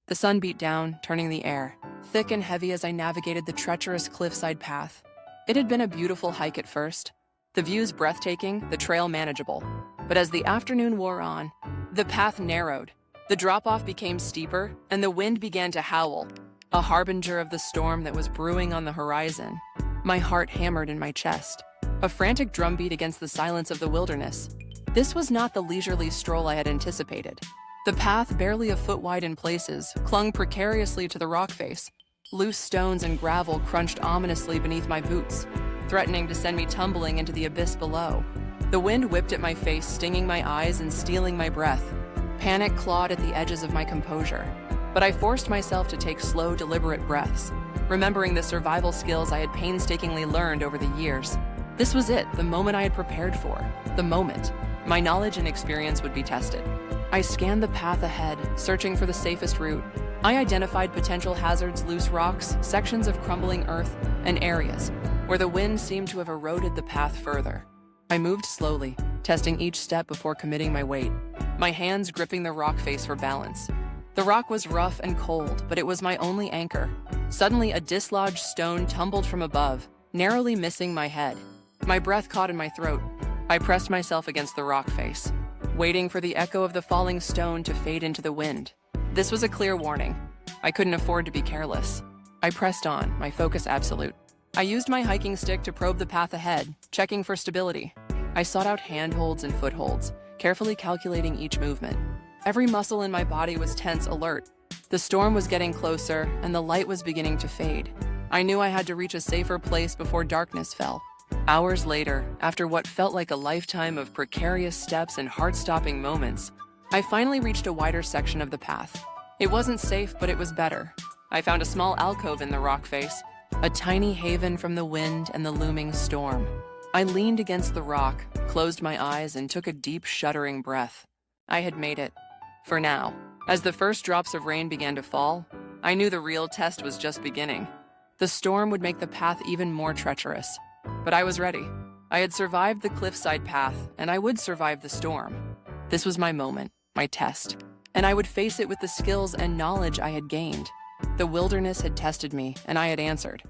The sun beat down, turning the air, thick and heavy as I navigated the treacherous cliffside path. It had been a beautiful hike at first, the views breathtaking, the trail manageable. But as the afternoon wore on, the path narrowed, the drop-off became steeper, and the wind began to howl, a harbinger of the storm that was brewing on the horizon. My heart hammered in my chest, a frantic drumbeat against the silence of the wilderness. This was not the leisurely stroll I had anticipated. The path, barely a foot wide in places, clung precariously to the rock face. Loose stones and gravel crunched ominously beneath my boots, threatening to send me tumbling into the abyss below. The wind whipped at my face, stinging my eyes and stealing my breath. Panic clawed at the edges of my composure, but I forced myself to take slow, deliberate breaths, remembering the survival skills I had painstakingly learned over the years. This was it, the moment I had prepared for. The moment my knowledge and experience would be tested. I scanned the path ahead, searching for the safest route. I identified potential hazards, loose rocks, sections of crumbling earth, and areas where the wind seemed to have eroded the path further. I moved slowly, testing each step before committing my weight, my hands gripping the rock face for balance. The rock was rough and cold, but it was my only anchor. Suddenly, a dislodged stone tumbled from above, narrowly missing my head. My breath caught in my throat. I pressed myself against the rock face, waiting for the echo of the falling stone to fade into the wind. This was a clear warning. I couldn't afford to be careless. I pressed on, my focus absolute. I used my hiking stick to probe the path ahead, checking for stability. I sought out handholds and footholds, carefully calculating each movement. Every muscle in my body was tense, alert. The storm was getting closer, and the light was beginning to fade. I knew I had to reach a safer place before darkness fell. Hours later, after what felt like a lifetime of precarious steps and heart-stopping moments, I finally reached a wider section of the path. It wasn't safe, but it was better. I found a small alcove in the rock face, a tiny haven from the wind and the looming storm. I leaned against the rock, closed my eyes, and took a deep, shuddering breath. I had made it. For now. As the first drops of rain began to fall, I knew the real test was just beginning. The storm would make the path even more treacherous. But I was ready. I had survived the cliffside path, and I would survive the storm. This was my moment, my test, and I would face it with the skills and knowledge I had gained. The wilderness had tested me, and I had answered.